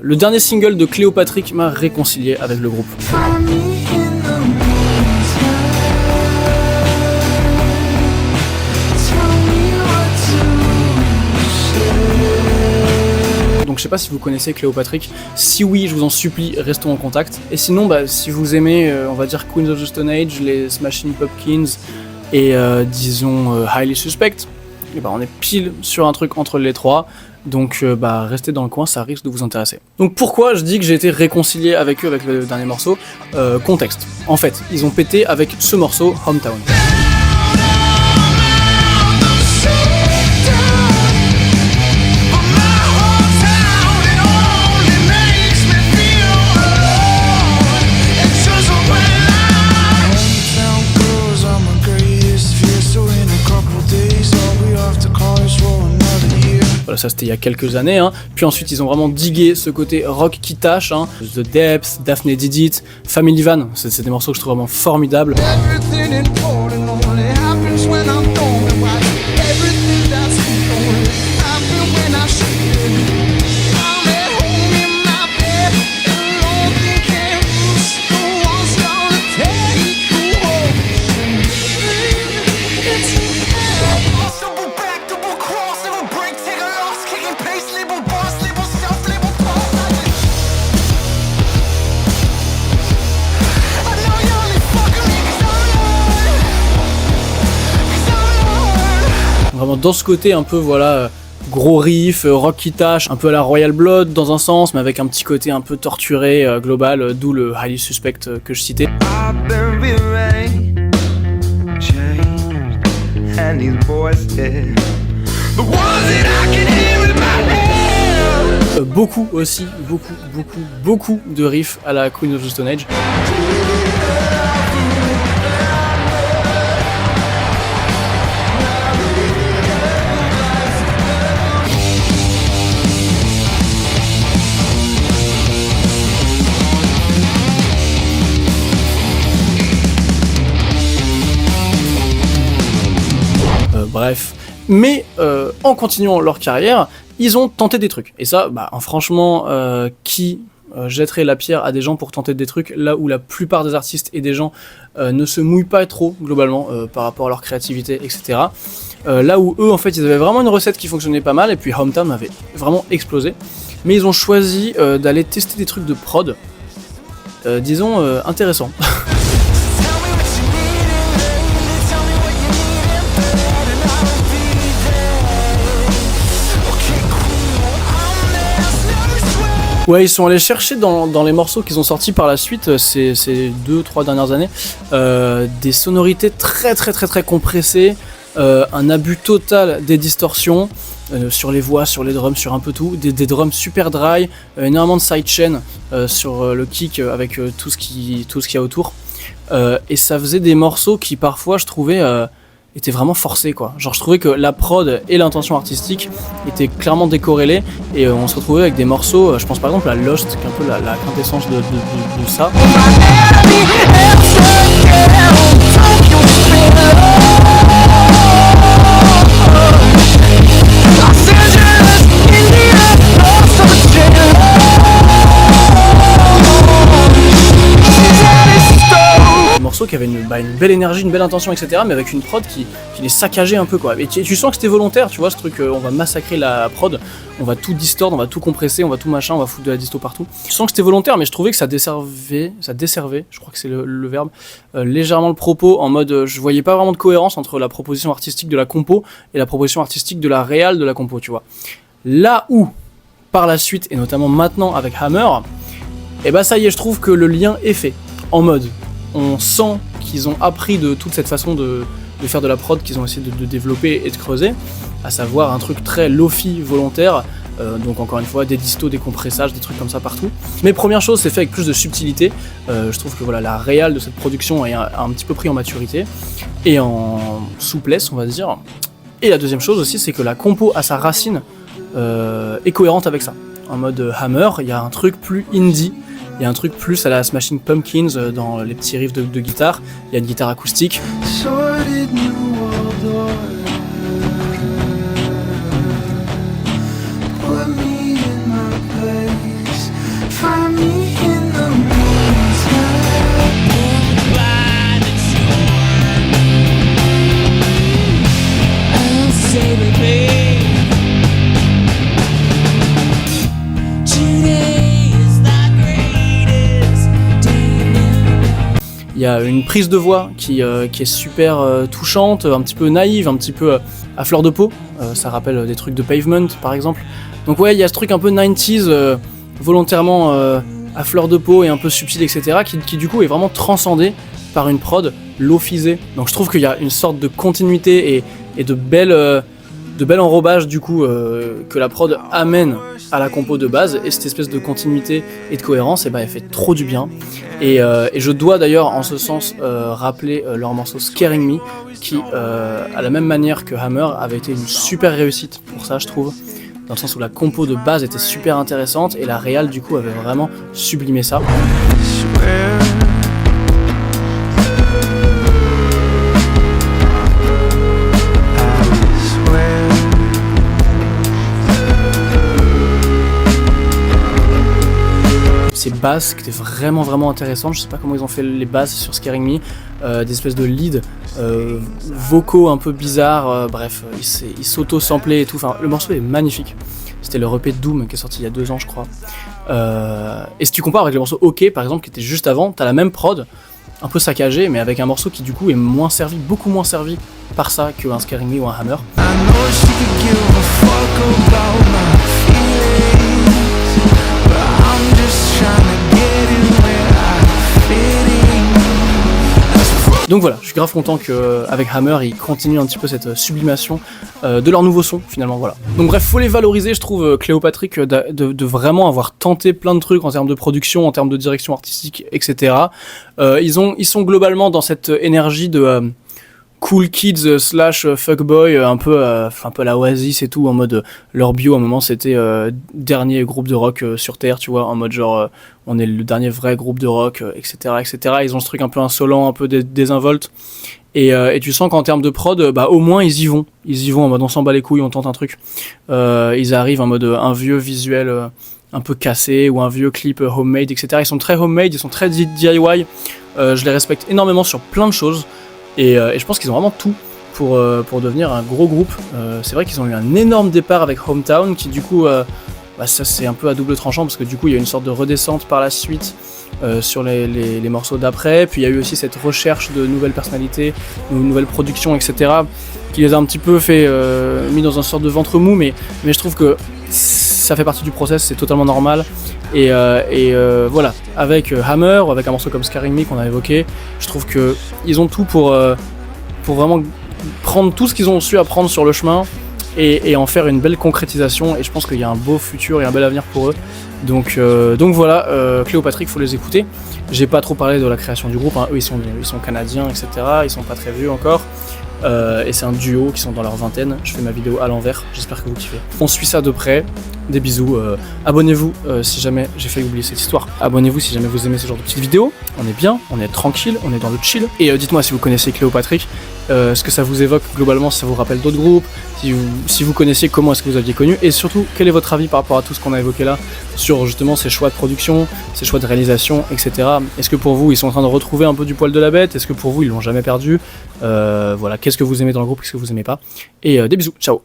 Le dernier single de Cléopatrick m'a réconcilié avec le groupe. Donc je sais pas si vous connaissez Cléopatrick, si oui je vous en supplie, restons en contact. Et sinon si vous aimez on va dire Queens of the Stone Age, les Smashing Pumpkins et disons Highly Suspect, et on est pile sur un truc entre les trois. Donc restez dans le coin, ça risque de vous intéresser. Donc pourquoi je dis que j'ai été réconcilié avec eux avec le dernier morceau? Contexte. En fait, ils ont pété avec ce morceau, Hometown. Voilà, ça c'était il y a quelques années, hein. Puis ensuite ils ont vraiment digué ce côté rock qui tâche, hein. The Depths, Daphne Did It, Family Van, c'est des morceaux que je trouve vraiment formidables. Vraiment dans ce côté un peu voilà gros riff, rock qui tâche, un peu à la Royal Blood dans un sens, mais avec un petit côté un peu torturé global, d'où le Highly Suspect que je citais. Beaucoup aussi, beaucoup de riffs à la Queen of the Stone Age. Bref, mais en continuant leur carrière, ils ont tenté des trucs. Et ça, franchement, qui jetterait la pierre à des gens pour tenter des trucs là où la plupart des artistes et des gens ne se mouillent pas trop globalement par rapport à leur créativité, etc. Là où eux, en fait, ils avaient vraiment une recette qui fonctionnait pas mal, et puis Hometown avait vraiment explosé. Mais ils ont choisi d'aller tester des trucs de prod, disons, intéressants. Ouais, ils sont allés chercher dans les morceaux qu'ils ont sortis par la suite, ces 2-3 dernières années, des sonorités très compressées, un abus total des distorsions, sur les voix, sur les drums, sur un peu tout, des drums super dry, énormément de sidechain sur le kick avec tout ce qu'il y a autour, et ça faisait des morceaux qui parfois je trouvais était vraiment forcé quoi. Genre je trouvais que la prod et l'intention artistique étaient clairement décorrélées et on se retrouvait avec des morceaux, je pense par exemple à Lost, qui est un peu la quintessence de ça. Qui avait une belle énergie, une belle intention, etc. mais avec une prod qui les saccageait un peu quoi. Et tu sens que c'était volontaire, tu vois, ce truc, on va massacrer la prod, on va tout distordre, on va tout compresser, on va tout machin, on va foutre de la disto partout. Tu sens que c'était volontaire, mais je trouvais que ça desservait, je crois que c'est le verbe, légèrement le propos, en mode je voyais pas vraiment de cohérence entre la proposition artistique de la compo et la proposition artistique de la réal de la compo, tu vois. Là où, par la suite, et notamment maintenant avec Hammer, et ça y est, je trouve que le lien est fait, en mode on sent qu'ils ont appris de toute cette façon de faire de la prod qu'ils ont essayé de développer et de creuser, à savoir un truc très lofi volontaire, donc encore une fois des distos, des compressages, des trucs comme ça partout. Mais première chose, c'est fait avec plus de subtilité, je trouve que voilà, la réal de cette production est un petit peu pris en maturité et en souplesse on va dire. Et la deuxième chose aussi, c'est que la compo à sa racine est cohérente avec ça. En mode Hammer, il y a un truc plus indie, il y a un truc plus à la Smashing Pumpkins dans les petits riffs de guitare, il y a une guitare acoustique. Il y a une prise de voix qui est super touchante, un petit peu naïve, un petit peu à fleur de peau. Ça rappelle des trucs de Pavement par exemple. Donc ouais, il y a ce truc un peu 90s, volontairement à fleur de peau et un peu subtil, etc. qui du coup est vraiment transcendé par une prod low-fisée. Donc je trouve qu'il y a une sorte de continuité et de bel enrobage du coup que la prod amène à la compo de base, et cette espèce de continuité et de cohérence, et elle fait trop du bien. Et je dois d'ailleurs en ce sens rappeler leur morceau Scaring Me, qui à la même manière que Hammer avait été une super réussite pour ça, je trouve, dans le sens où la compo de base était super intéressante et la réal du coup avait vraiment sublimé ça. Ces basses qui étaient vraiment intéressantes, je sais pas comment ils ont fait les basses sur Scaring Me, des espèces de leads vocaux un peu bizarres, bref, ils s'auto-samplaient et tout, enfin le morceau est magnifique. C'était le EP de Doom qui est sorti il y a 2 ans je crois. Et si tu compares avec le morceau OK par exemple qui était juste avant, t'as la même prod, un peu saccagée, mais avec un morceau qui du coup est moins servi, beaucoup moins servi par ça qu'un Scaring Me ou un Hammer. Donc voilà, je suis grave content qu'avec Hammer, ils continuent un petit peu cette sublimation de leur nouveau son, finalement, voilà. Donc bref, faut les valoriser, je trouve, Cléopatrick, de vraiment avoir tenté plein de trucs en termes de production, en termes de direction artistique, etc. Ils sont globalement dans cette énergie de cool kids slash fuckboy, un peu à la Oasis et tout, en mode leur bio à un moment c'était dernier groupe de rock sur Terre, tu vois, en mode genre on est le dernier vrai groupe de rock, etc. Ils ont ce truc un peu insolent, un peu désinvolte, et tu sens qu'en termes de prod, au moins ils y vont en mode on s'en bat les couilles, on tente un truc. Ils arrivent en mode un vieux visuel un peu cassé, ou un vieux clip homemade, etc. Ils sont très homemade, ils sont très DIY, je les respecte énormément sur plein de choses. Et je pense qu'ils ont vraiment tout pour devenir un gros groupe. C'est vrai qu'ils ont eu un énorme départ avec Hometown qui du coup, ça c'est un peu à double tranchant parce que du coup il y a une sorte de redescente par la suite sur les morceaux d'après. Puis il y a eu aussi cette recherche de nouvelles personnalités, de nouvelles productions, etc. qui les a un petit peu mis dans un sorte de ventre mou, mais je trouve que ça fait partie du process, c'est totalement normal. Et voilà, avec Hammer ou avec un morceau comme Scaring Me qu'on a évoqué, je trouve qu'ils ont tout pour vraiment prendre tout ce qu'ils ont su apprendre sur le chemin et en faire une belle concrétisation, et je pense qu'il y a un beau futur et un bel avenir pour eux. Donc voilà, Cléopatrick, faut les écouter. J'ai pas trop parlé de la création du groupe, hein. Eux ils sont canadiens, etc. Ils sont pas très vieux encore. Et c'est un duo qui sont dans leur vingtaine. Je fais ma vidéo à l'envers, j'espère que vous kiffez. On suit ça de près, des bisous. Abonnez-vous si jamais j'ai failli oublier cette histoire. Abonnez-vous si jamais vous aimez ce genre de petites vidéos. On est bien, on est tranquille, on est dans le chill. Et dites-moi si vous connaissez Cléopatrick, ce que ça vous évoque globalement, si ça vous rappelle d'autres groupes, si vous connaissiez, comment est-ce que vous aviez connu, et surtout quel est votre avis par rapport à tout ce qu'on a évoqué là sur justement ces choix de production, ces choix de réalisation, etc. Est-ce que pour vous ils sont en train de retrouver un peu du poil de la bête? Est-ce que pour vous ils l'ont jamais perdu? Voilà, qu'est-ce que vous aimez dans le groupe, qu'est-ce que vous aimez pas? Et des bisous, ciao.